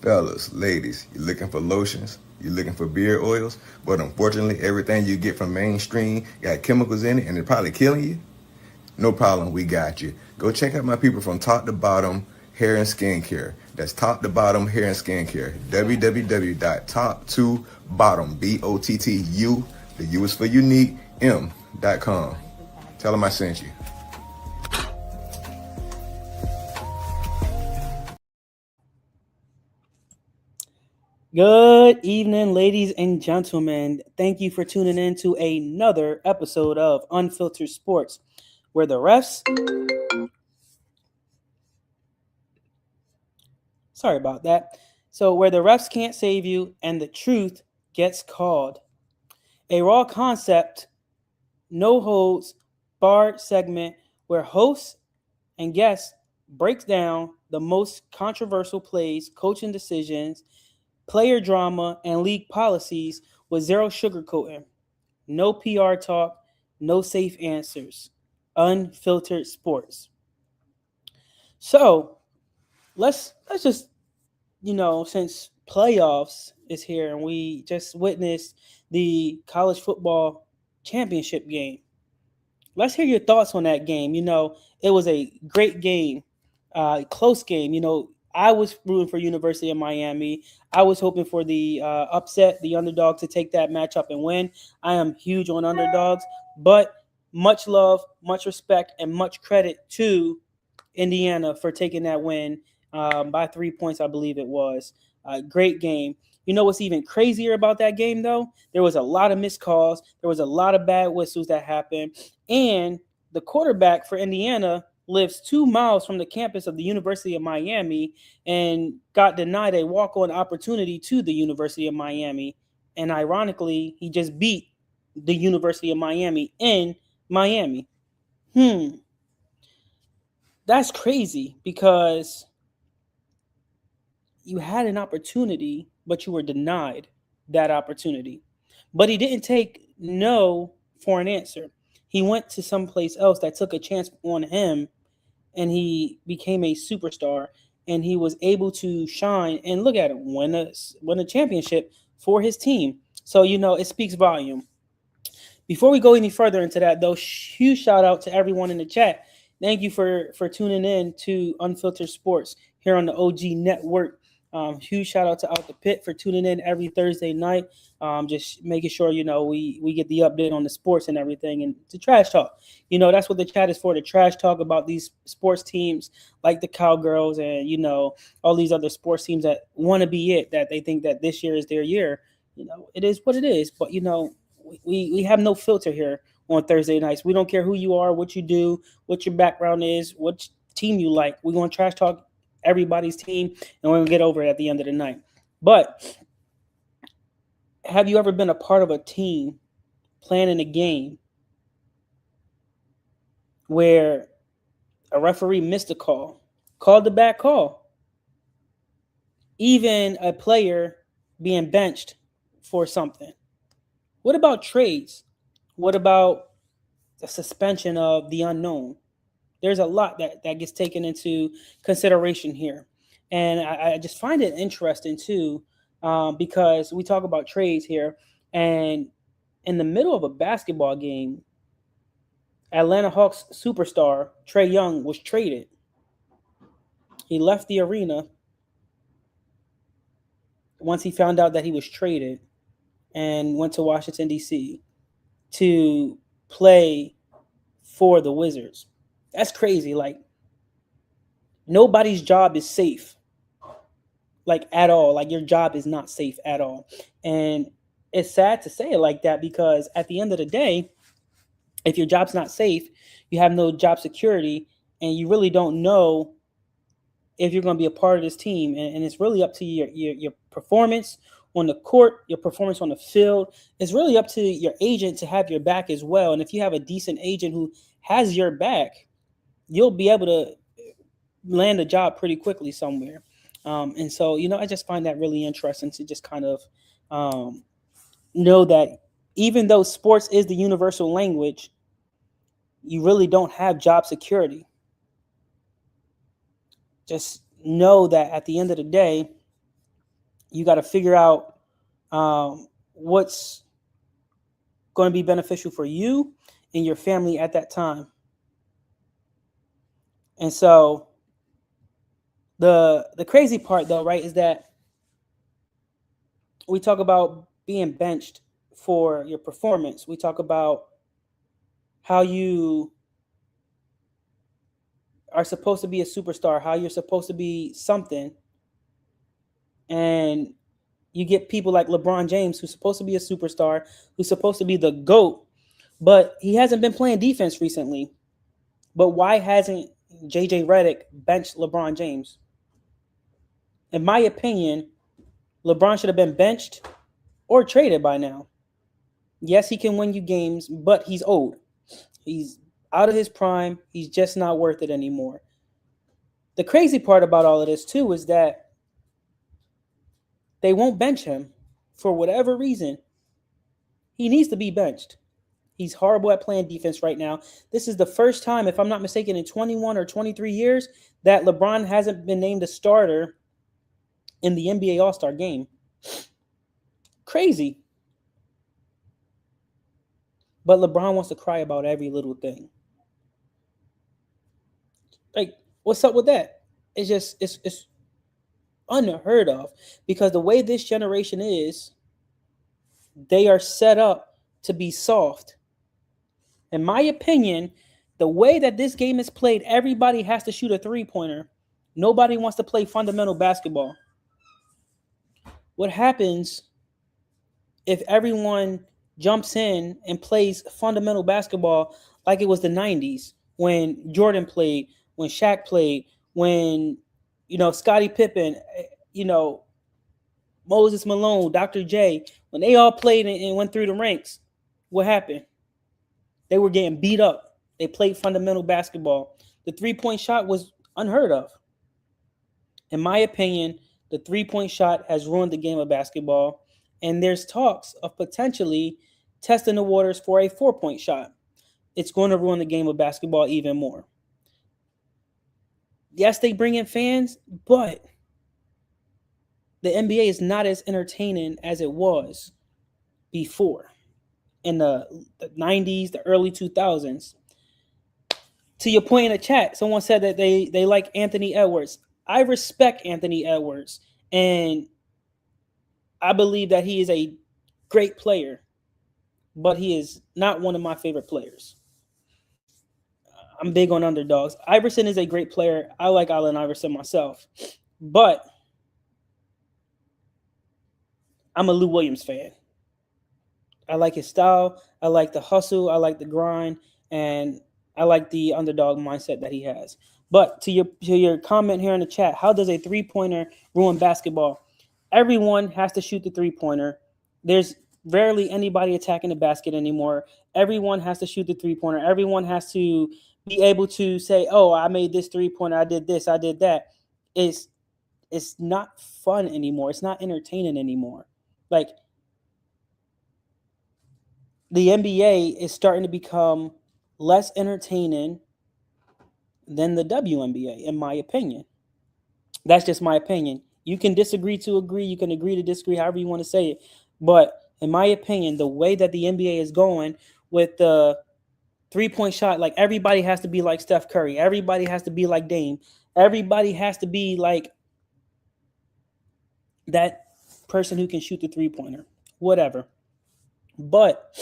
Fellas, ladies, you looking for lotions? You looking for beard oils? But unfortunately, everything you get from mainstream got chemicals in it and it's probably killing you? No problem, we got you. Go check out my people from Top to Bottom Hair and Skincare. That's Top to Bottom Hair and Skincare. www.top2bottom, BOTTU, the U is for unique, M.com. Tell them I sent you. Good evening, ladies and gentlemen. Thank you for tuning in to another episode of Unfiltered Sports, where the refs. Sorry about that. So, where the refs can't save you and the truth gets called. A raw concept, no holds, barred segment where hosts and guests breaks down the most controversial plays, coaching decisions, player drama, and league policies with zero sugarcoating. No PR talk, no safe answers. Unfiltered sports. So let's just since playoffs is here and we just witnessed the college football championship game. Let's hear your thoughts on that game. It was a great game, close game. I was rooting for University of Miami. I was hoping for the upset, the underdog to take that matchup and win. I am huge on underdogs, but much love, much respect, and much credit to Indiana for taking that win by 3 points, I believe it was. Great game. You know what's even crazier about that game, though? There was a lot of missed calls. There was a lot of bad whistles that happened. And the quarterback for Indiana lives 2 miles from the campus of the University of Miami and got denied a walk-on opportunity to the University of Miami. And ironically, he just beat the University of Miami in Miami. That's crazy because you had an opportunity, but you were denied that opportunity. But he didn't take no for an answer. He went to someplace else that took a chance on him, and he became a superstar, and he was able to shine and look at him win a championship for his team. So it speaks volume. Before we go any further into that, though, huge shout out to everyone in the chat. Thank you for tuning in to Unfiltered Sports here on the OG Network. Huge shout out to Out the Pit for tuning in every Thursday night. Just making sure we get the update on the sports and everything, and the trash talk. That's what the chat is for. The trash talk about these sports teams like the Cowgirls and all these other sports teams that want to be it, that they think that this year is their year. It is what it is. But we have no filter here on Thursday nights. We don't care who you are, what you do, what your background is, what team you like. We're going to trash talk everybody's team, and we're going to get over it at the end of the night. But have you ever been a part of a team planning a game where a referee missed a call, called the bad call, even a player being benched for something? What about trades? What about the suspension of the unknown? There's a lot that gets taken into consideration here. And I just find it interesting, too, because we talk about trades here. And in the middle of a basketball game, Atlanta Hawks superstar Trae Young was traded. He left the arena once he found out that he was traded and went to Washington, D.C. to play for the Wizards. That's crazy. Like, nobody's job is safe, like, at all. Like, your job is not safe at all. And it's sad to say it like that, because at the end of the day, if your job's not safe, you have no job security, and you really don't know if you're going to be a part of this team. And it's really up to your performance on the court, your performance on the field. It's really up to your agent to have your back as well. And if you have a decent agent who has your back, you'll be able to land a job pretty quickly somewhere. And so, I just find that really interesting to just kind of know that even though sports is the universal language, you really don't have job security. Just know that at the end of the day, You got to figure out what's going to be beneficial for you and your family at that time. And so the crazy part though, right, is that we talk about being benched for your performance. We talk about how you are supposed to be a superstar, how you're supposed to be something. And you get people like LeBron James, who's supposed to be a superstar, who's supposed to be the GOAT, but he hasn't been playing defense recently. But why hasn't JJ Redick benched LeBron James? In my opinion, LeBron should have been benched or traded by now. Yes, he can win you games, but he's old. He's out of his prime. He's just not worth it anymore. The crazy part about all of this, too, is that they won't bench him for whatever reason. He needs to be benched. He's horrible at playing defense right now. This is the first time, if I'm not mistaken, in 21 or 23 years that LeBron hasn't been named a starter in the NBA All-Star game. Crazy. But LeBron wants to cry about every little thing. Like, what's up with that? It's unheard of, because the way this generation is, they are set up to be soft. In my opinion, the way that this game is played, everybody has to shoot a three-pointer. Nobody wants to play fundamental basketball. What happens if everyone jumps in and plays fundamental basketball like it was the 90s when Jordan played, when Shaq played, when, Scottie Pippen, Moses Malone, Dr. J, when they all played and went through the ranks? What happened? They were getting beat up. They played fundamental basketball. The three-point shot was unheard of. In my opinion, the three-point shot has ruined the game of basketball, and there's talks of potentially testing the waters for a four-point shot. It's going to ruin the game of basketball even more. Yes, they bring in fans, but the NBA is not as entertaining as it was before in the 90s, the early 2000s. To your point in the chat, someone said that they like Anthony Edwards. I respect Anthony Edwards, and I believe that he is a great player, but he is not one of my favorite players. I'm big on underdogs. Iverson is a great player. I like Allen Iverson myself, but I'm a Lou Williams fan. I like his style. I like the hustle. I like the grind, and I like the underdog mindset that he has. But to your comment here in the chat, how does a three-pointer ruin basketball? Everyone has to shoot the three-pointer. There's rarely anybody attacking the basket anymore. Everyone has to shoot the three-pointer. Everyone has to be able to say, "Oh, I made this three-pointer. I did this. I did that." It's not fun anymore. It's not entertaining anymore. Like, the NBA is starting to become less entertaining than the WNBA, in my opinion. That's just my opinion. You can disagree to agree. You can agree to disagree, however you want to say it. But in my opinion, the way that the NBA is going with the three-point shot, like, everybody has to be like Steph Curry. Everybody has to be like Dame. Everybody has to be like that person who can shoot the three-pointer. Whatever. But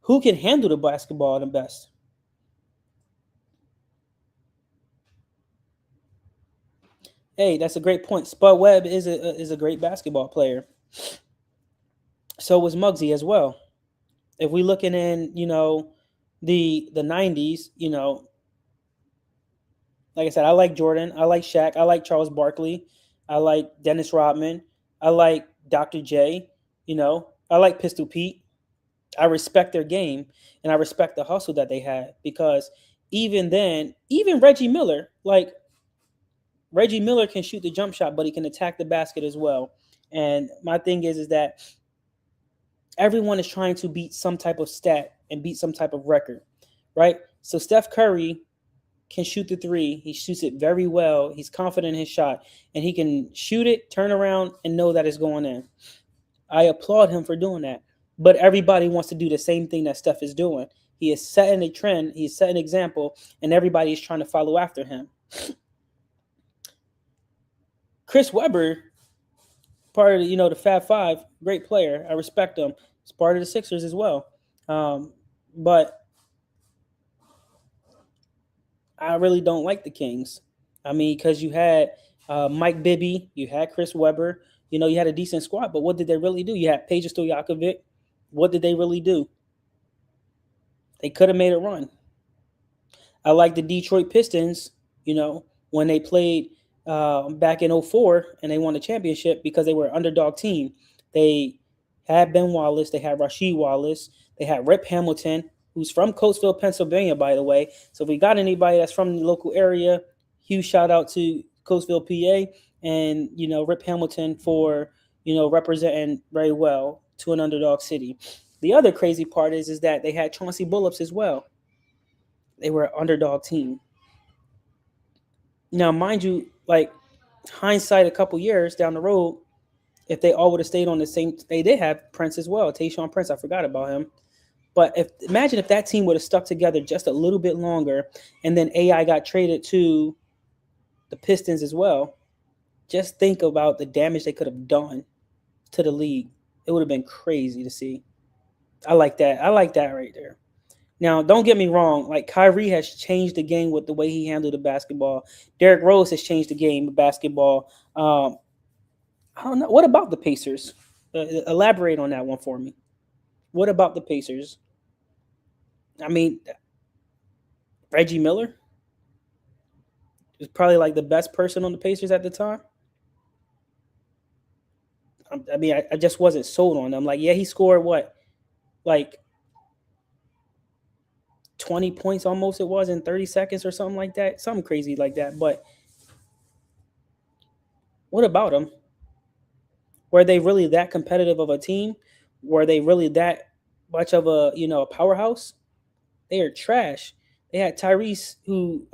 who can handle the basketball the best? Hey, that's a great point. Spud Webb is a great basketball player. So was Muggsy as well. If we looking in, the 90s, like I said, I like Jordan, I like Shaq, I like Charles Barkley, I like Dennis Rodman, I like Dr. J, I like Pistol Pete. I respect their game, and I respect the hustle that they had, because even then, even Reggie Miller can shoot the jump shot, but he can attack the basket as well. And my thing is that everyone is trying to beat some type of stat and beat some type of record, right? So Steph Curry can shoot the three. He shoots it very well. He's confident in his shot, and he can shoot it, turn around, and know that it's going in. I applaud him for doing that. But everybody wants to do the same thing that Steph is doing. He is setting a trend. He's setting an example, and everybody is trying to follow after him. Chris Webber, part of the Fab Five, great player. I respect him. He's part of the Sixers as well. But I really don't like the Kings. I mean, because you had Mike Bibby, you had Chris Webber. You had a decent squad, but what did they really do? You had Peja Stojakovic. What did they really do? They could have made a run. I like the Detroit Pistons, when they played back in 04 and they won the championship because they were an underdog team. They had Ben Wallace. They had Rasheed Wallace. They had Rip Hamilton, who's from Coatesville, Pennsylvania, by the way. So if we got anybody that's from the local area, huge shout out to Coatesville, PA, and, Rip Hamilton for, representing very well to an underdog city. The other crazy part is that they had Chauncey Billups as well. They were an underdog team. Now, mind you, like hindsight a couple years down the road, if they all would have stayed on the same, they did have Prince as well, Tayshaun Prince. I forgot about him. But imagine if that team would have stuck together just a little bit longer, and then AI got traded to the Pistons as well. Just think about the damage they could have done to the league. It would have been crazy to see. I like that. I like that right there. Now, don't get me wrong. Like, Kyrie has changed the game with the way he handled the basketball. Derrick Rose has changed the game of basketball. I don't know. What about the Pacers? Elaborate on that one for me. What about the Pacers? I mean, Reggie Miller was probably like the best person on the Pacers at the time. I mean, I just wasn't sold on them. Like, yeah, he scored what? Like 20 points almost it was in 30 seconds or something like that. Something crazy like that. But what about them? Were they really that competitive of a team? Were they really that much of a powerhouse? They are trash. They had Tyrese who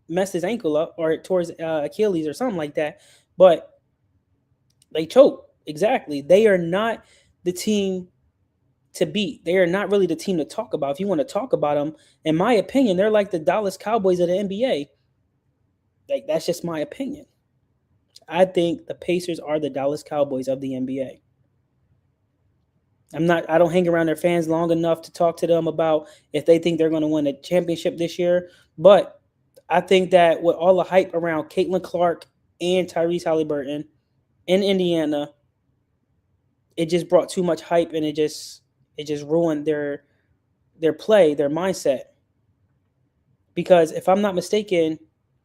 messed his ankle up or towards Achilles or something like that. But they choked. Exactly. They are not the team to beat. They are not really the team to talk about. If you want to talk about them, in my opinion, they're like the Dallas Cowboys of the NBA. Like, that's just my opinion. I think the Pacers are the Dallas Cowboys of the NBA. I don't hang around their fans long enough to talk to them about if they think they're going to win a championship this year. But I think that with all the hype around Caitlin Clark and Tyrese Halliburton in Indiana, it just brought too much hype, and it just ruined their play, their mindset. Because if I'm not mistaken,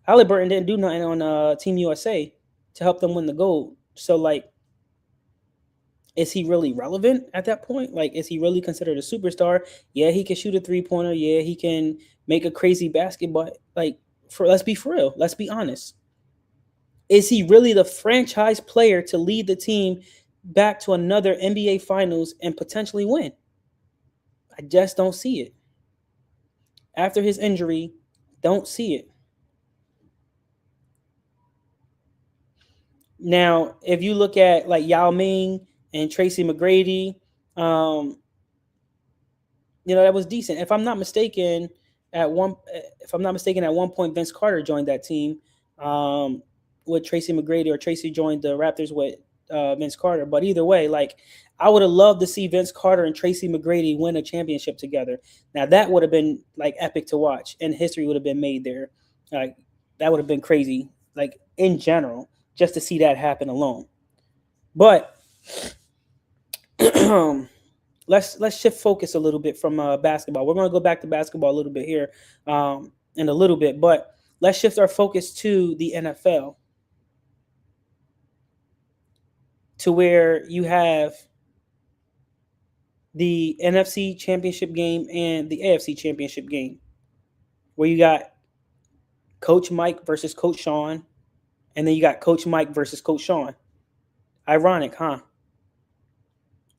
Halliburton didn't do nothing on Team USA to help them win the gold. So, like, is he really relevant at that point? Like, is he really considered a superstar? Yeah, he can shoot a three-pointer. Yeah, he can make a crazy basket. But, like, let's be for real. Let's be honest. Is he really the franchise player to lead the team back to another NBA Finals and potentially win? I just don't see it. After his injury, don't see it. Now, if you look at like Yao Ming and Tracy McGrady, that was decent. If I'm not mistaken, at one point Vince Carter joined that team with Tracy McGrady, or Tracy joined the Raptors with Vince Carter. But either way, like, I would have loved to see Vince Carter and Tracy McGrady win a championship together. Now that would have been like epic to watch, and history would have been made there. Like, that would have been crazy. Like, in general, just to see that happen alone. But let's shift focus a little bit from basketball. We're going to go back to basketball a little bit here in a little bit, but let's shift our focus to the NFL, to where you have the NFC Championship game and the AFC Championship game, where you got Coach Mike versus Coach Sean, and then you got Coach Mike versus Coach Sean. Ironic, huh?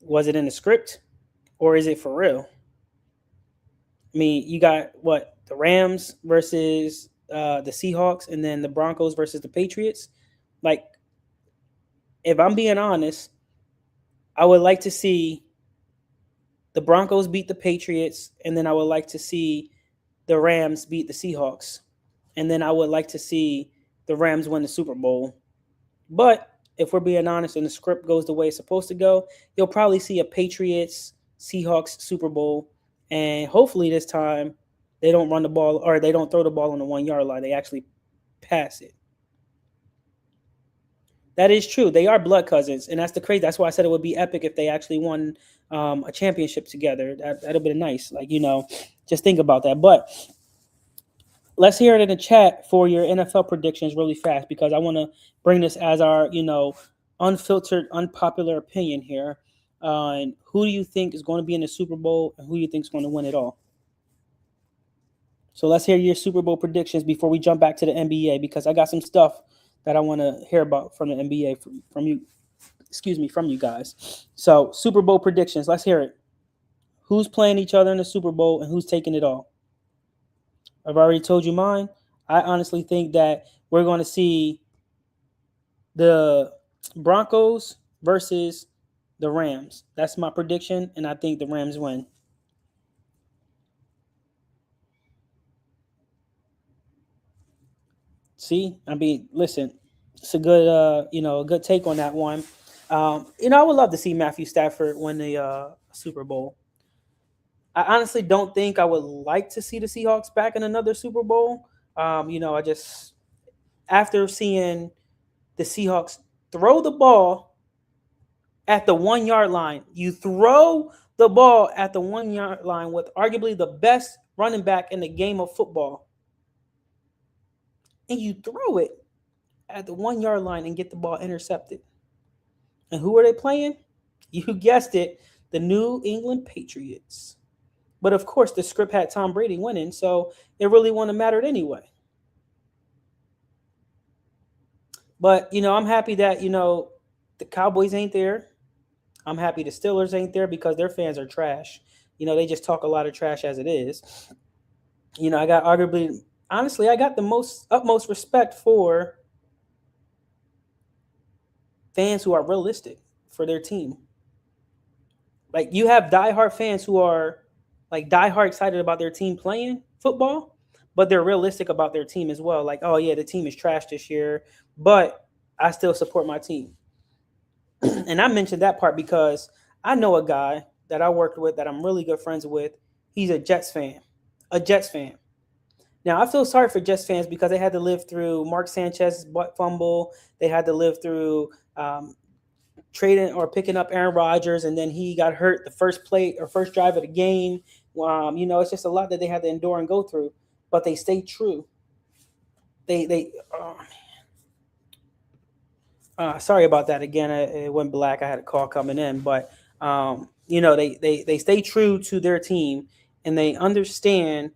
Was it in the script, or is it for real? I mean, you got what, the Rams versus the Seahawks, and then the Broncos versus the Patriots. Like, if I'm being honest, I would like to see the Broncos beat the Patriots, and then I would like to see the Rams beat the Seahawks, and then I would like to see the Rams win the Super Bowl. But if we're being honest and the script goes the way it's supposed to go, you'll probably see a Patriots Seahawks Super Bowl, and hopefully this time they don't run the ball or they don't throw the ball on the 1 yard line. They actually pass it. That is true. They are blood cousins, and that's the crazy. That's why I said it would be epic if they actually won a championship together. That'd be nice. Like, just think about that. But let's hear it in the chat for your NFL predictions really fast, because I want to bring this as our unfiltered, unpopular opinion here. And who do you think is going to be in the Super Bowl, and who do you think is going to win it all? So let's hear your Super Bowl predictions before we jump back to the NBA, because I got some stuff that I want to hear about from the NBA from you. From you guys. So Super Bowl predictions. Let's hear it. Who's playing each other in the Super Bowl and who's taking it all? I've already told you mine. I honestly think that we're going to see the Broncos versus the Rams. That's my prediction, and I think the Rams win. See, I mean, listen, it's a good, a good take on that one. I would love to see Matthew Stafford win the Super Bowl. I honestly don't think I would like to see the Seahawks back in another Super Bowl. I just, after seeing the Seahawks throw the ball at the 1 yard line, you throw the ball at the 1 yard line with arguably the best running back in the game of football, and you throw it at the 1 yard line and get the ball intercepted. And who are they playing? You guessed it, the New England Patriots. But of course, the script had Tom Brady winning, so it really wouldn't have mattered anyway. But, I'm happy that, the Cowboys ain't there. I'm happy the Steelers ain't there because their fans are trash. They just talk a lot of trash as it is. I got honestly, I got the utmost respect for fans who are realistic for their team. Like, you have diehard fans who are like diehard excited about their team playing football, but they're realistic about their team as well. Like, oh yeah, the team is trash this year, but I still support my team. And I mentioned that part because I know a guy that I worked with that I'm really good friends with. He's a Jets fan. Now, I feel sorry for Jets fans because they had to live through Mark Sanchez's butt fumble. They had to live through trading or picking up Aaron Rodgers, and then he got hurt the first play or first drive of the game. It's just a lot that they had to endure and go through, but they stayed true. Sorry about that again. It went black. I had a call coming in, but they stay true to their team, and they understand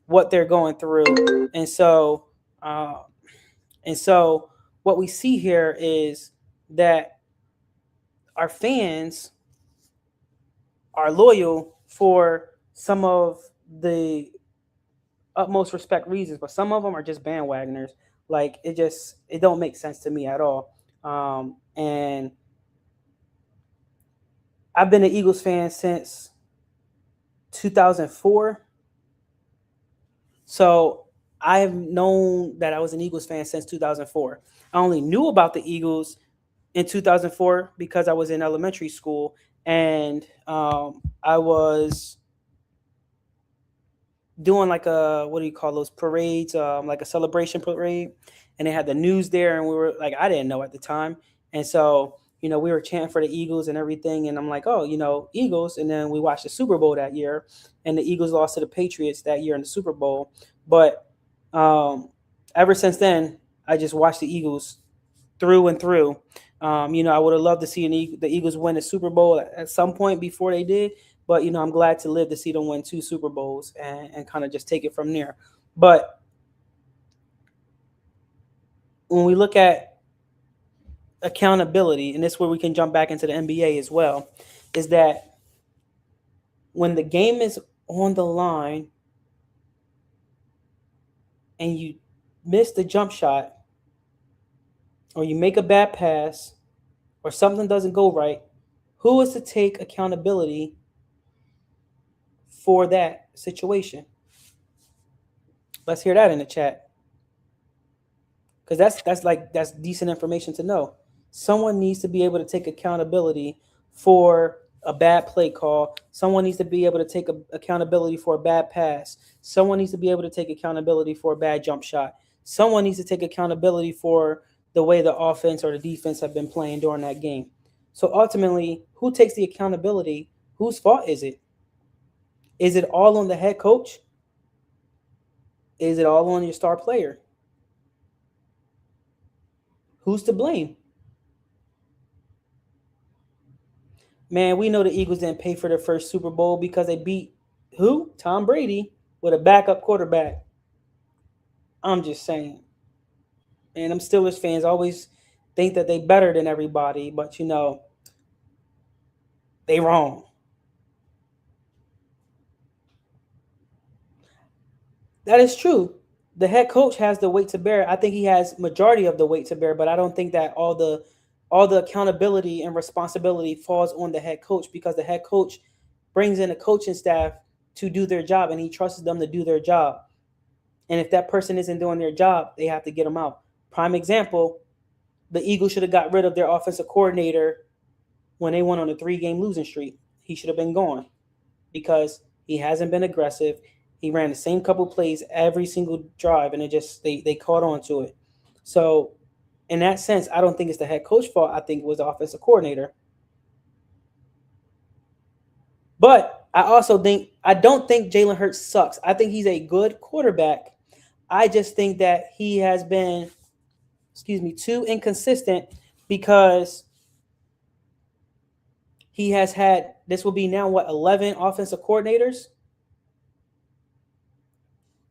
what they're going through, and so what we see here is that our fans are loyal for some of the utmost respect reasons, but some of them are just bandwagoners. Like, it don't make sense to me at all. And I've been an Eagles fan since 2004. So I've known that I was an Eagles fan since 2004. I only knew about the Eagles in 2004 because I was in elementary school, and I was doing like what do you call those parades, like a celebration parade, and they had the news there, and we were like, I didn't know at the time, and so we were chanting for the Eagles and everything, and I'm like, oh, Eagles, and then we watched the Super Bowl that year, and the Eagles lost to the Patriots that year in the Super Bowl, but ever since then, I just watched the Eagles through and through. I would have loved to see the Eagles win a Super Bowl at some point before they did, but I'm glad to live to see them win 2 Super Bowls and kind of just take it from there. But when we look at accountability, and this is where we can jump back into the NBA as well, is that when the game is on the line, and you miss the jump shot, or you make a bad pass, or something doesn't go right, who is to take accountability for that situation? Let's hear that in the chat, because that's decent information to know. Someone needs to be able to take accountability for a bad play call. Someone needs to be able to take accountability for a bad pass. Someone needs to be able to take accountability for a bad jump shot. Someone needs to take accountability for the way the offense or the defense have been playing during that game. So ultimately, who takes the accountability? Whose fault is it? Is it all on the head coach? Is it all on your star player? Who's to blame? Man, we know the Eagles didn't pay for their first Super Bowl because they beat who? Tom Brady with a backup quarterback. I'm just saying. And them Steelers fans always think that they better than everybody, but they wrong. That is true. The head coach has the weight to bear. I think he has majority of the weight to bear, but I don't think that all the accountability and responsibility falls on the head coach, because the head coach brings in a coaching staff to do their job, and he trusts them to do their job. And if that person isn't doing their job, they have to get them out. Prime example, the Eagles should have got rid of their offensive coordinator when they went on a 3-game losing streak. He should have been gone because he hasn't been aggressive. He ran the same couple plays every single drive, and they caught on to it. So in that sense, I don't think it's the head coach's fault. I think it was the offensive coordinator. But I don't think Jalen Hurts sucks. I think he's a good quarterback. I just think that he has been, too inconsistent, because he has had, this will be now 11 offensive coordinators.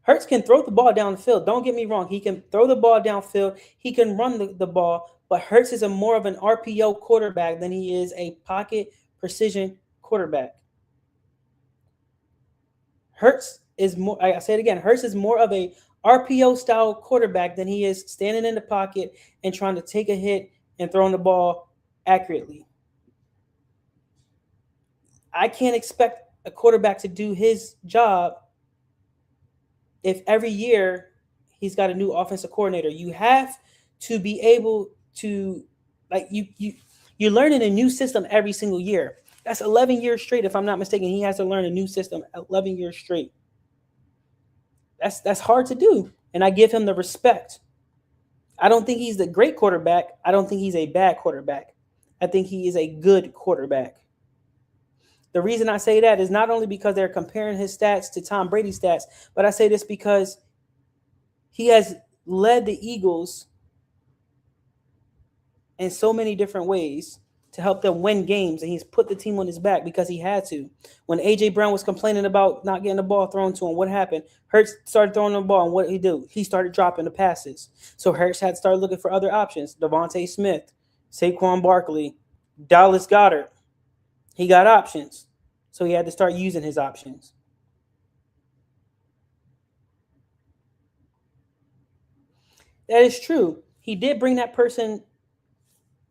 Hurts can throw the ball down the field. Don't get me wrong. He can throw the ball downfield. He can run the ball. But Hurts is more of an RPO quarterback than he is a pocket precision quarterback. Hurts is more, I say it again, Hurts is more of a RPO style quarterback than he is standing in the pocket and trying to take a hit and throwing the ball accurately. I can't expect a quarterback to do his job if every year he's got a new offensive coordinator. You have to be able to, like, you're learning a new system every single year. That's 11 years straight, if I'm not mistaken. He has to learn a new system 11 years straight. That's hard to do, and I give him the respect. I don't think he's the great quarterback. I don't think he's a bad quarterback. I think he is a good quarterback. The reason I say that is not only because they're comparing his stats to Tom Brady's stats, but I say this because he has led the Eagles in so many different ways to help them win games, and he's put the team on his back because he had to. When A.J. Brown was complaining about not getting the ball thrown to him, what happened? Hurts started throwing the ball, and what did he do? He started dropping the passes. So Hurts had to start looking for other options. Devontae Smith, Saquon Barkley, Dallas Goedert. He got options. So he had to start using his options. That is true. He did bring that person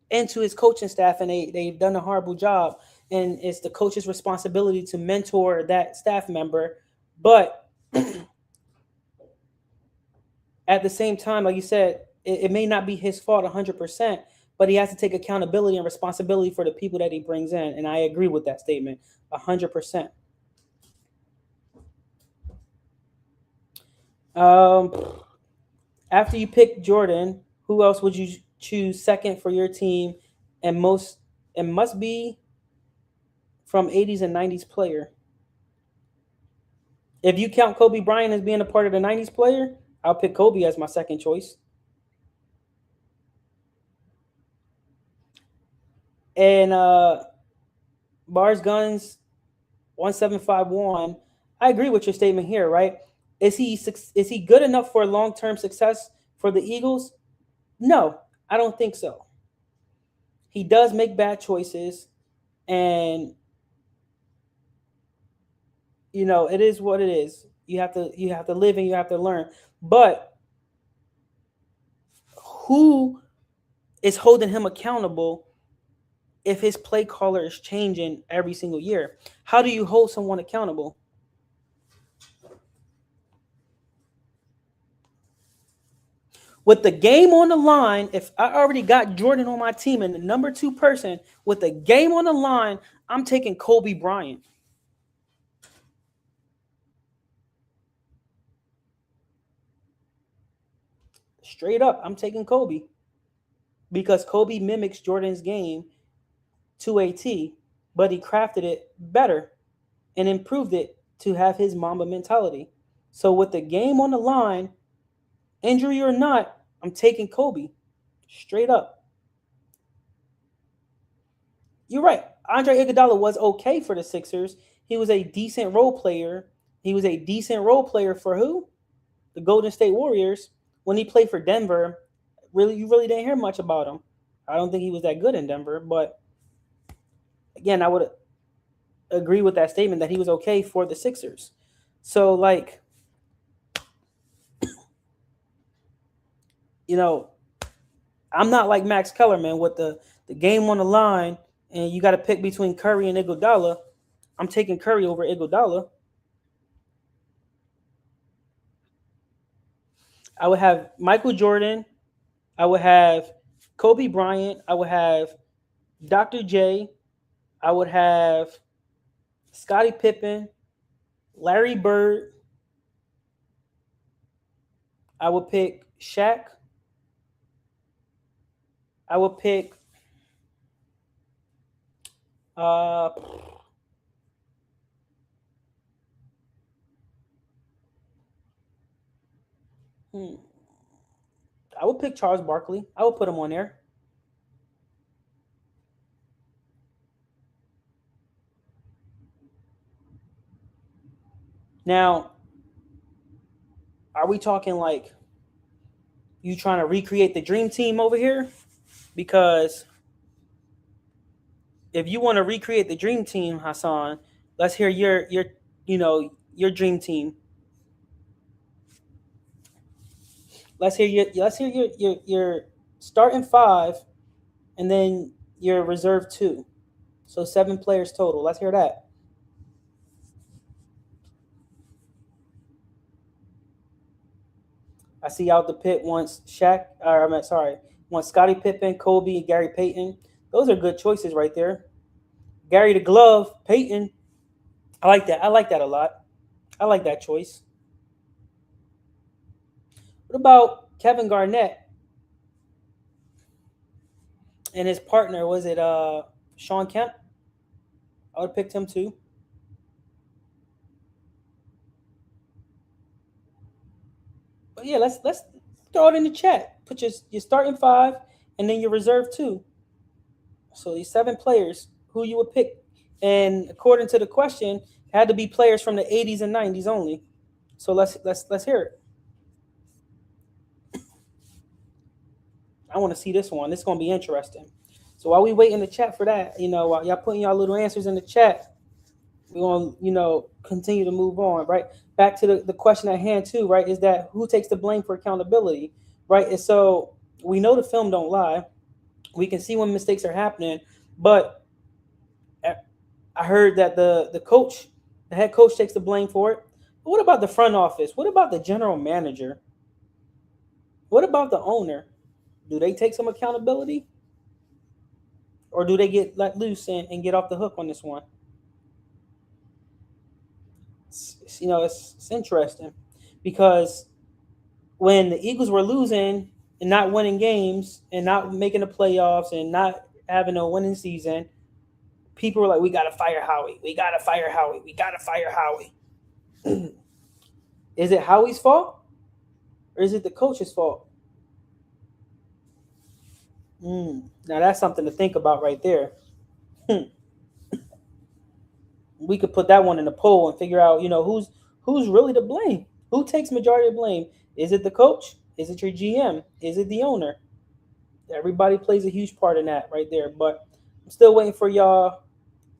into his coaching staff, and they've done a horrible job. And it's the coach's responsibility to mentor that staff member. But at the same time, like you said, it may not be his fault 100%, but he has to take accountability and responsibility for the people that he brings in. And I agree with that statement 100%. After you pick Jordan, who else would you choose second for your team, and must be from 80s and 90s player? If you count Kobe Bryant as being a part of the 90s player, I'll pick Kobe as my second choice. And Bars Guns 1751, I agree with your statement here, right? Is he good enough for long-term success for the Eagles? No, I don't think so. He does make bad choices, and it is what it is. You have to live and you have to learn. But who is holding him accountable if his play caller is changing every single year? How do you hold someone accountable? With the game on the line, if I already got Jordan on my team and the number 2 person with the game on the line, I'm taking Kobe Bryant. Straight up, I'm taking Kobe because Kobe mimics Jordan's game to a T, but he crafted it better and improved it to have his Mamba mentality. So with the game on the line, injury or not, I'm taking Kobe. Straight up. You're right. Andre Iguodala was okay for the Sixers. He was a decent role player. He was a decent role player for who? The Golden State Warriors. When he played for Denver, you really didn't hear much about him. I don't think he was that good in Denver, but again, I would agree with that statement that he was okay for the Sixers. So, like, you know, I'm not like Max Kellerman with the game on the line, and you got to pick between Curry and Iguodala. I'm taking Curry over Iguodala. I would have Michael Jordan. I would have Kobe Bryant. I would have Dr. J. I would have Scottie Pippen, Larry Bird. I would pick Shaq. I would pick uh hmm, I would pick Charles Barkley. I would put him on there. Now, are we talking like you trying to recreate the dream team over here? Because if you want to recreate the dream team, Hassan, let's hear your dream team. Let's hear your starting five and then your reserve two. So 7 players total. Let's hear that. I see out the pit once Shaq. Sorry, once Scottie Pippen, Kobe, and Gary Payton. Those are good choices right there. Gary the Glove, Payton. I like that. I like that a lot. I like that choice. What about Kevin Garnett and his partner? Was it Sean Kemp? I would have picked him too. But yeah, let's throw it in the chat. Put your starting five and then your reserve two. So these 7 players, who you would pick, and according to the question, had to be players from the 80s and 90s only. So let's hear it. I want to see this one. It's gonna be interesting. So while we wait in the chat for that, while y'all putting y'all little answers in the chat, we're gonna, continue to move on, right? Back to the question at hand too, right? Is that who takes the blame for accountability, right? And so we know the film don't lie. We can see when mistakes are happening, but I heard that the head coach takes the blame for it. But what about the front office? What about the general manager? What about the owner? Do they take some accountability? Or do they get let loose and get off the hook on this one? It's interesting because when the Eagles were losing and not winning games and not making the playoffs and not having a winning season, people were like, "We got to fire Howie. We got to fire Howie. We got to fire Howie." Is it Howie's fault or is it the coach's fault? Now that's something to think about right there. We could put that one in a poll and figure out, who's really to blame. Who takes majority of blame? Is it the coach? Is it your GM? Is it the owner? Everybody plays a huge part in that right there. But I'm still waiting for y'all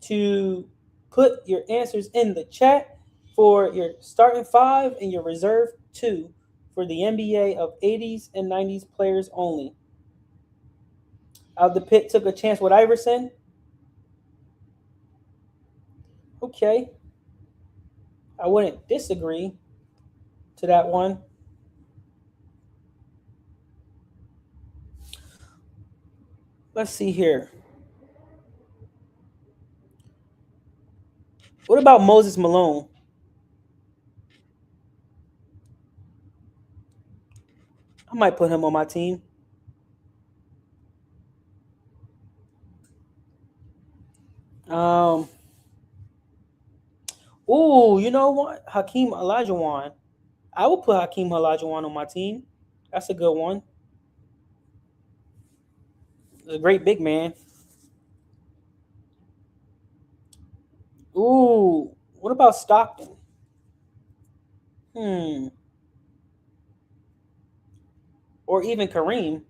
to put your answers in the chat for your starting five and your reserve two for the NBA of 80s and 90s players only. Out the pit took a chance with Iverson. Okay, I wouldn't disagree to that one. Let's see here. What about Moses Malone? I might put him on my team. Um, ooh, you know what? Hakeem Olajuwon. I would put Hakeem Olajuwon on my team. That's a good one. He's a great big man. Ooh, what about Stockton? Hmm, or even Kareem.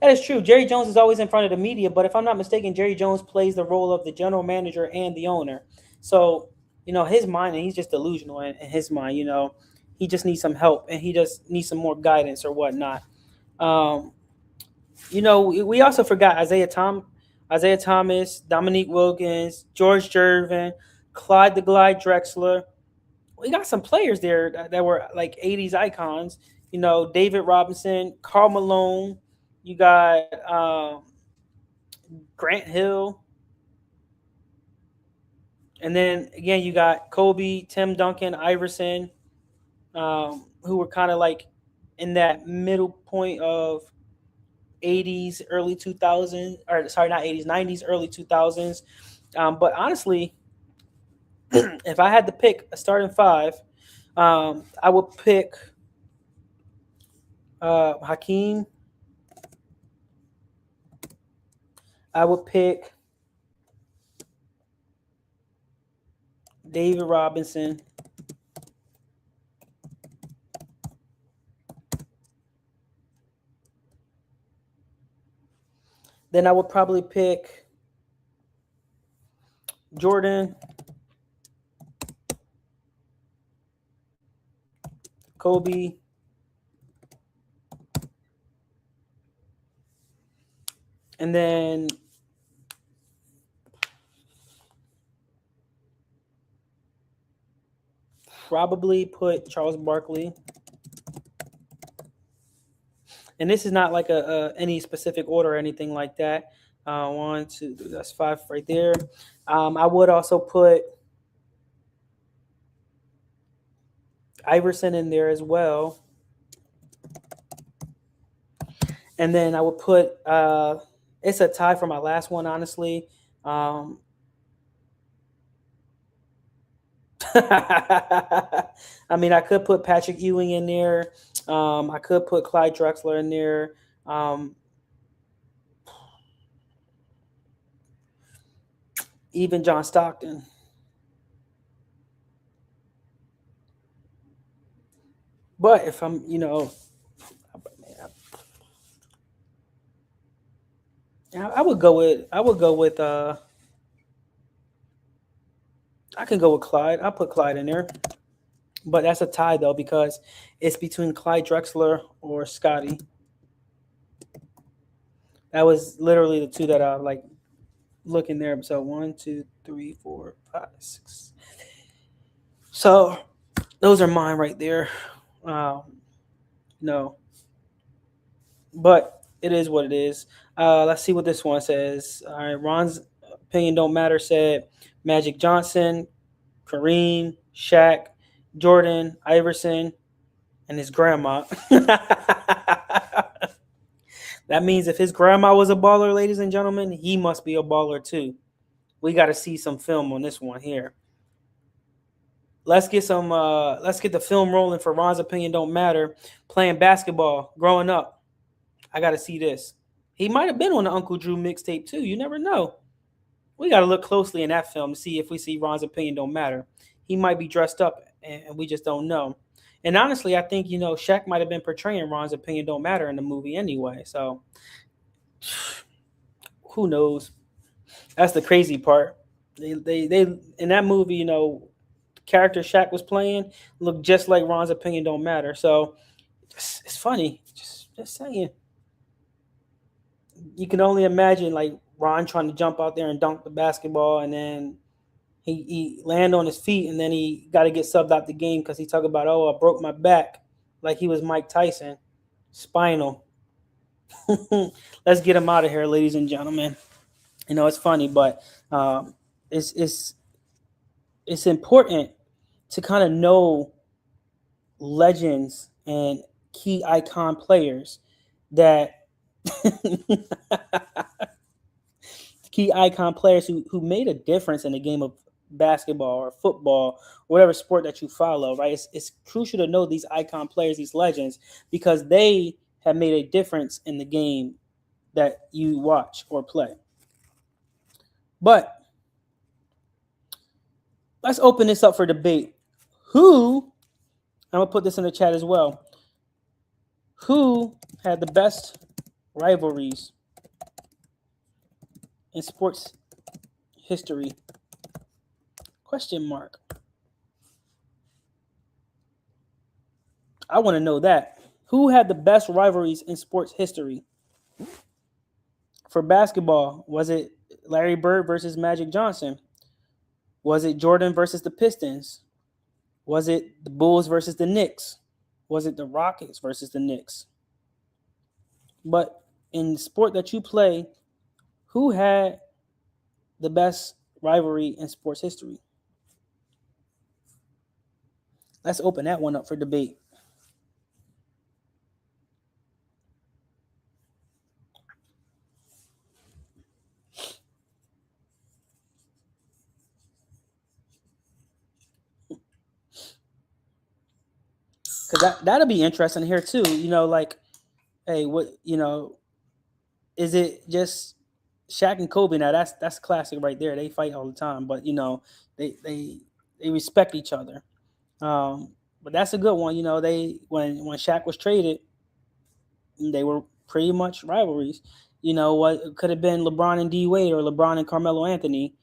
That is true. Jerry Jones is always in front of the media, but if I'm not mistaken, Jerry Jones plays the role of the general manager and the owner. So, his mind, and he's just delusional in his mind, he just needs some help and he just needs some more guidance or whatnot. Um, we also forgot Isaiah Thomas, Dominique Wilkins, George Gervin, Clyde the Glide Drexler. We got some players there that were like 80s icons. David Robinson, Carl Malone. You got Grant Hill. And then again, you got Kobe, Tim Duncan, Iverson, who were kind of like in that middle point of 80s, early 2000s, or sorry, not 80s, 90s, early 2000s. But honestly, if I had to pick a starting five, I would pick Hakeem. I would pick David Robinson. Then I would probably pick Jordan, Kobe, and then probably put Charles Barkley. And this is not like a any specific order or anything like that. One, two, three, that's five right there. I would also put Iverson in there as well. And then I would put it's a tie for my last one, honestly. I mean, I could put Patrick Ewing in there. I could put Clyde Drexler in there. Even John Stockton. But if I'm, I would go with I can go with Clyde. I'll put Clyde in there. But that's a tie though because it's between Clyde Drexler or Scotty. That was literally the two that I like looking there. So 1, 2, 3, 4, 5, 6. So those are mine right there. Um, no, but it is what it is. Let's see what this one says. All right, Ron's opinion don't matter said Magic Johnson, Kareem, Shaq, Jordan, Iverson, and his grandma. That means if his grandma was a baller, ladies and gentlemen, he must be a baller too. We got to see some film on this one here. Let's get some. Let's get the film rolling for Ron's opinion don't matter. Playing basketball, growing up, I got to see this. He might have been on the Uncle Drew mixtape too. You never know. We got to look closely in that film to see if we see Ron's opinion don't matter. He might be dressed up, and we just don't know. And honestly, I think Shaq might have been portraying Ron's opinion don't matter in the movie anyway. So who knows? That's the crazy part. They in that movie, the character Shaq was playing looked just like Ron's opinion don't matter. So it's funny. Just saying. You can only imagine like Ron trying to jump out there and dunk the basketball, and then he land on his feet, and then he got to get subbed out the game because he talk about, oh, I broke my back, like he was Mike Tyson, spinal. Let's get him out of here, ladies and gentlemen. It's funny, but um, it's it's it's important to kind of know legends and key icon players that key icon players who made a difference in the game of basketball or football, or whatever sport that you follow, right? It's crucial to know these icon players, these legends, because they have made a difference in the game that you watch or play. But let's open this up for debate. I'm going to put this in the chat as well. Who had the best rivalries in sports history? Question mark. I want to know that. Who had the best rivalries in sports history? For basketball, was it Larry Bird versus Magic Johnson? Was it Jordan versus the Pistons? Was it the Bulls versus the Knicks? Was it the Rockets versus the Knicks? But in the sport that you play, who had the best rivalry in sports history? Let's open that one up for debate. Because that'll be interesting here too. Like, hey, what, is it just Shaq and Kobe? Now that's classic right there. They fight all the time, but they respect each other. But that's a good one. They when Shaq was traded, they were pretty much rivalries. What it could have been LeBron and D Wade, or LeBron and Carmelo Anthony.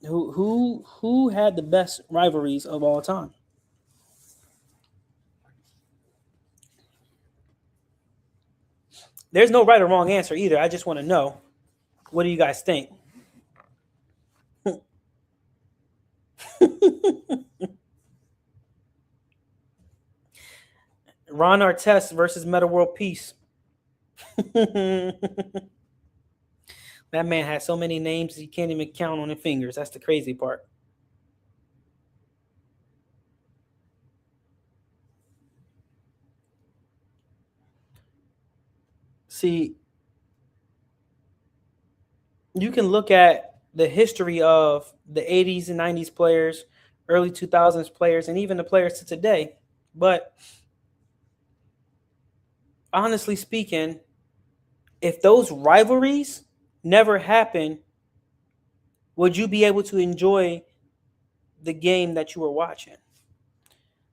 Who had the best rivalries of all time? There's no right or wrong answer either. I just want to know, what do you guys think? Ron Artest versus Meta World Peace. That man has so many names he can't even count on his fingers. That's the crazy part. See, you can look at the history of the 80s and 90s players, early 2000s players, and even the players to today. But honestly speaking, if those rivalries never happened, would you be able to enjoy the game that you were watching?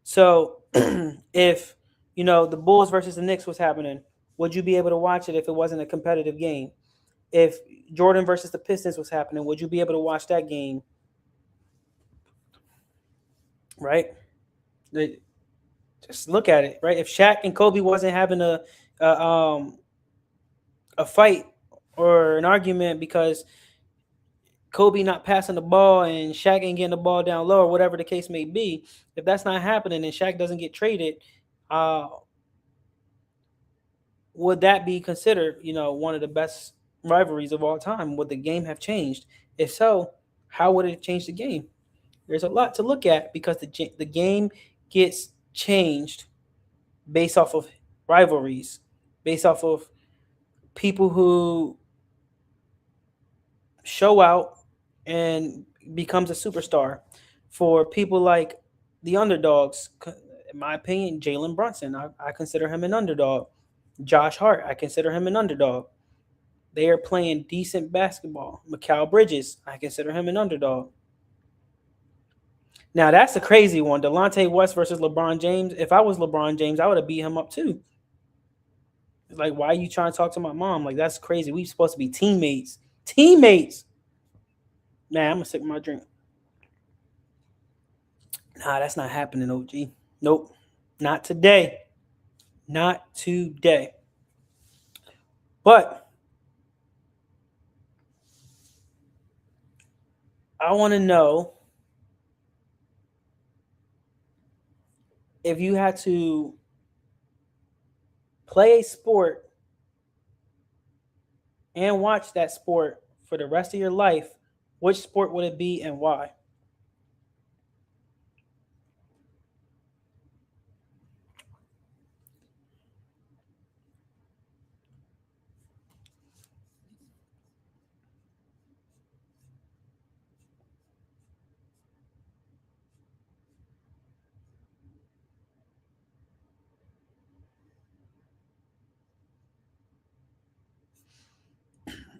So if, the Bulls versus the Knicks was happening, would you be able to watch it if it wasn't a competitive game? If Jordan versus the Pistons was happening, would you be able to watch that game? Right? Just look at it, right? If Shaq and Kobe wasn't having a fight or an argument because Kobe not passing the ball and Shaq ain't getting the ball down low, or whatever the case may be, if that's not happening and Shaq doesn't get traded, would that be considered, one of the best rivalries of all time? Would the game have changed? If so, how would it change the game? There's a lot to look at, because the game gets changed based off of rivalries, based off of people who show out and becomes a superstar. For people like the underdogs, in my opinion, Jalen Brunson, I consider him an underdog. Josh Hart, I consider him an underdog. They are playing decent basketball. Mikal Bridges, I consider him an underdog. Now, that's a crazy one. Delonte West versus LeBron James. If I was LeBron James, I would have beat him up too. Like, why are you trying to talk to my mom? Like, that's crazy. We supposed to be teammates. teammates. Man, I'm gonna sip my drink. Nah, that's not happening, OG. Nope, not today. Not today. But I want to know if you had to play a sport and watch that sport for the rest of your life, which sport would it be and why?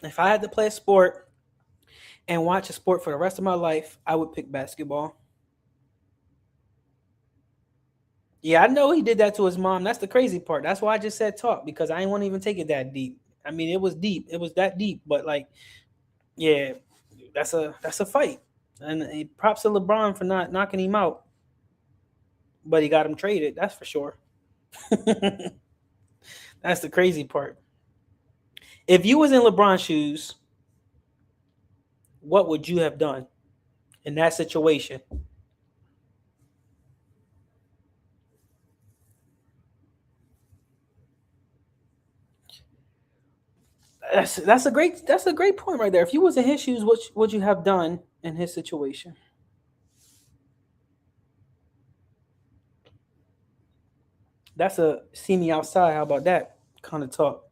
If I had to play a sport and watch a sport for the rest of my life, I would pick basketball. Yeah, I know he did that to his mom. That's the crazy part. That's why I just said talk, because I didn't want to even take it that deep. I mean, it was deep. It was that deep, but like, yeah, that's a fight. And props to LeBron for not knocking him out, but he got him traded. That's for sure. That's the crazy part. If you was in LeBron's shoes, what would you have done in that situation? That's a great point right there. If you was in his shoes, what would you have done in his situation? That's a see me outside. How about that kind of talk?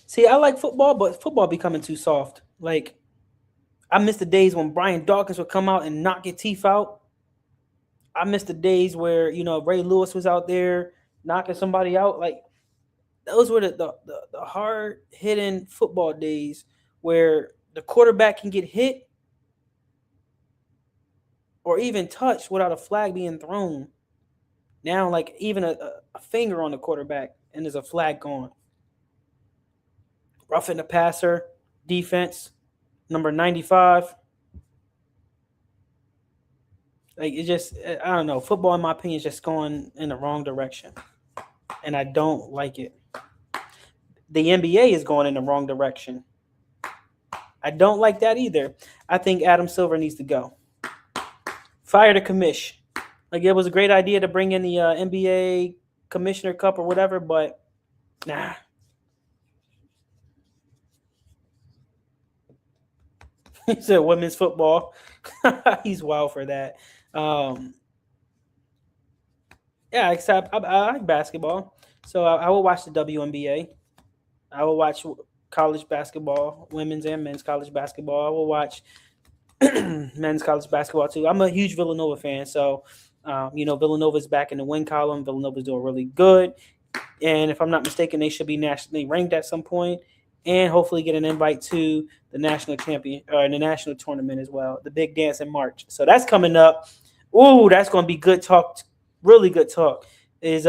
See, I like football, but football becoming too soft. Like I miss the days when Brian Dawkins would come out and knock your teeth out. I miss the days where Ray Lewis was out there knocking somebody out. Like those were the hard hitting football days where the quarterback can get hit or even touched without a flag being thrown. Now, like even a finger on the quarterback and there's a flag gone. Roughing the passer, defense, number 95. Like it just, I don't know. Football, in my opinion, is just going in the wrong direction, and I don't like it. The NBA is going in the wrong direction. I don't like that either. I think Adam Silver needs to go. Fire the commish. Like it was a great idea to bring in the NBA Commissioner Cup or whatever, but nah. He said women's football. He's wild for that. Um, yeah, except I like basketball, so I will watch the WNBA. I will watch college basketball, women's and men's college basketball. I will watch men's college basketball too. I'm a huge Villanova fan, so Villanova's back in the win column. Villanova's doing really good, and if I'm not mistaken, they should be nationally ranked at some point, and hopefully get an invite to the national champion or the national tournament as well, the big dance in March. So that's coming up. Ooh, that's going to be good talk. Really good talk. Is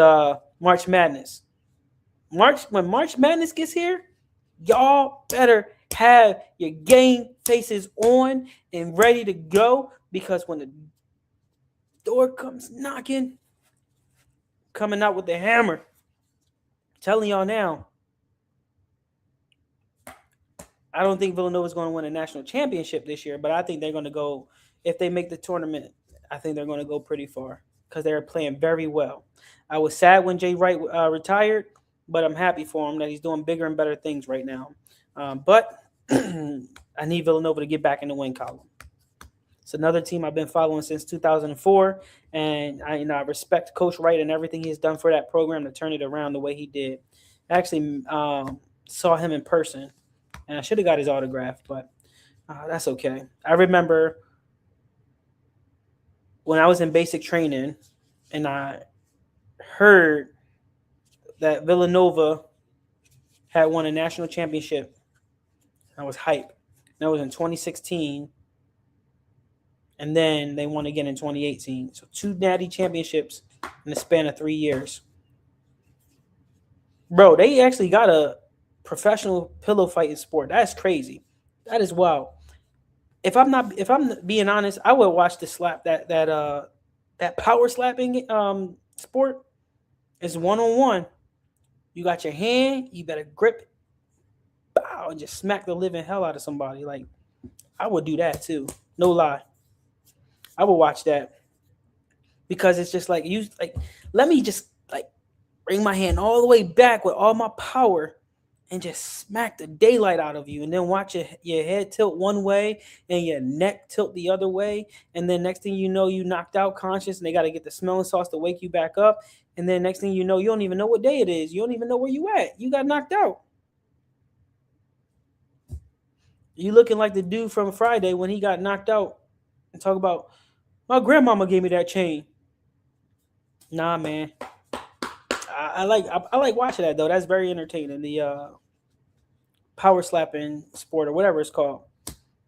March Madness. When March Madness gets here, y'all better have your game faces on and ready to go, because when the door comes knocking, coming out with the hammer, I'm telling y'all now, I don't think Villanova's going to win a national championship this year, but I think they're going to go, if they make the tournament, I think they're going to go pretty far because they're playing very well. I was sad when Jay Wright retired, but I'm happy for him that he's doing bigger and better things right now. But I need Villanova to get back in the win column. It's another team I've been following since 2004, and I respect Coach Wright and everything he's done for that program to turn it around the way he did. I actually saw him in person, and I should have got his autograph, but that's okay. I remember when I was in basic training, and I heard that Villanova had won a national championship. I was hyped. That was in 2016. and then they won again in 2018. So 2 natty championships in the span of 3 years. Bro, they actually got a professional pillow fighting sport. That's crazy. That is wild. If I'm being honest, I would watch the slap that power slapping sport is one on one. You got your hand, you better grip it, bow, and just smack the living hell out of somebody. Like I would do that too. No lie. I would watch that because it's just like you like let me just like bring my hand all the way back with all my power and just smack the daylight out of you, and then watch your head tilt one way and your neck tilt the other way, and then next thing you know you knocked out conscious and they got to get the smelling sauce to wake you back up, and then next thing you know you don't even know what day it is, you don't even know where you at, you got knocked out. You looking like the dude from Friday when he got knocked out and talk about my grandmama gave me that chain. Nah, man. I like watching that though. That's very entertaining. The power slapping sport or whatever it's called.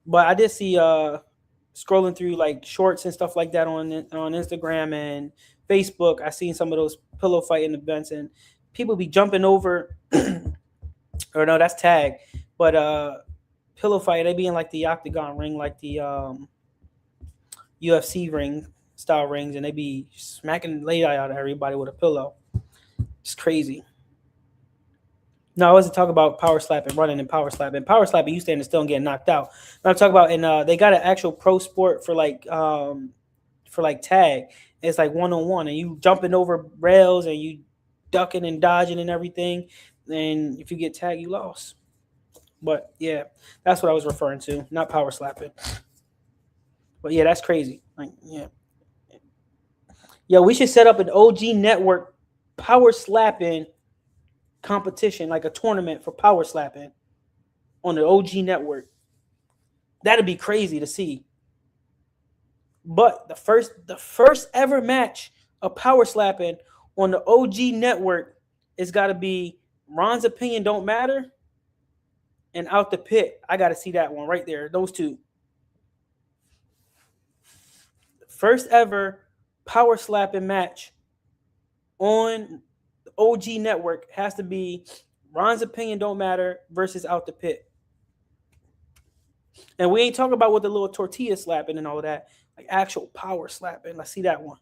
But I did see scrolling through like shorts and stuff like that on Instagram and Facebook. I seen some of those pillow fighting events and people be jumping over or no, that's tag. But pillow fight, they be in like the octagon ring, like the UFC ring style rings, and they be smacking the lay out of everybody with a pillow. It's crazy. No, I wasn't talking about power slapping, running and power slapping. Power slapping, you standing still and getting knocked out. But I'm talking about, and they got an actual pro sport for like tag. It's like one on one, and you jumping over rails and you ducking and dodging and everything. And if you get tagged, you lost. But yeah, that's what I was referring to, not power slapping. But yeah, that's crazy. Like yeah, we should set up an OG network power slapping competition, like a tournament for power slapping on the OG network. That'd be crazy to see. But the first ever match of power slapping on the OG network is got to be Ron's Opinion Don't Matter and Out the Pit. I got to see that one right there. Those two. First ever power slapping match on the OG network has to be Ron's Opinion Don't Matter versus Out the Pit. And we ain't talking about with the little tortilla slapping and all of that. Like actual power slapping. Let's see that one.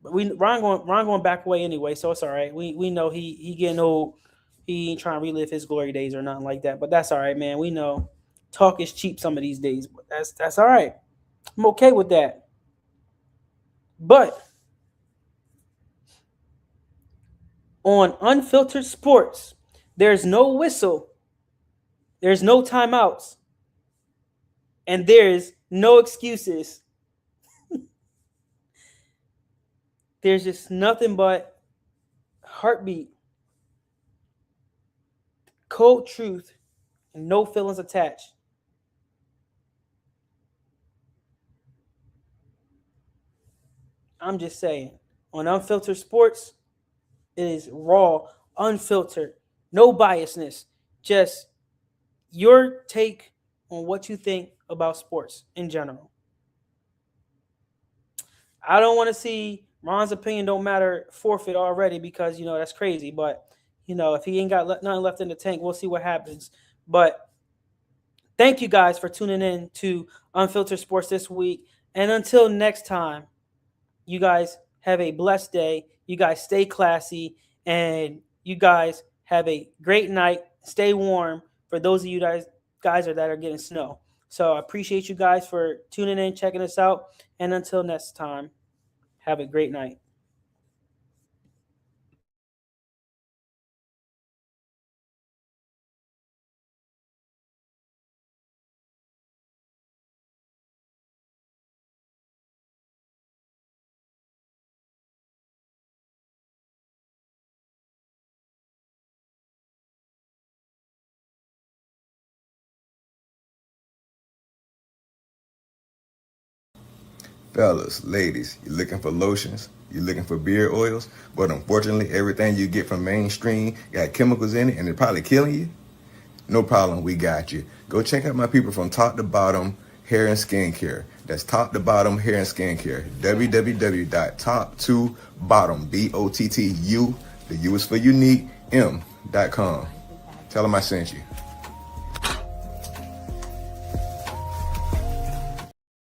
But Ron going back away anyway, so it's all right. We know he getting old. He ain't trying to relive his glory days or nothing like that. But that's all right, man. We know talk is cheap some of these days, but that's all right. I'm okay with that. But on Unfiltered Sports, there's no whistle, there's no timeouts, and there's no excuses. There's just nothing but heartbeat, cold truth, and no feelings attached. I'm just saying, on Unfiltered Sports, it is raw, unfiltered, no biasness, just your take on what you think about sports in general. I don't want to see Ron's Opinion Don't Matter forfeit already because, that's crazy. But, if he ain't got nothing left in the tank, we'll see what happens. But thank you guys for tuning in to Unfiltered Sports this week. And until next time, you guys have a blessed day. You guys stay classy. And you guys have a great night. Stay warm for those of you guys that are getting snow. So I appreciate you guys for tuning in, checking us out. And until next time, have a great night. Fellas, ladies, you looking for lotions? You looking for beard oils? But unfortunately, everything you get from mainstream got chemicals in it and it's probably killing you? No problem, we got you. Go check out my people from Top to Bottom Hair and Skincare. That's Top to Bottom Hair and Skincare. www.top2bottom, BOTTU, the U is for unique, M.com. Tell them I sent you.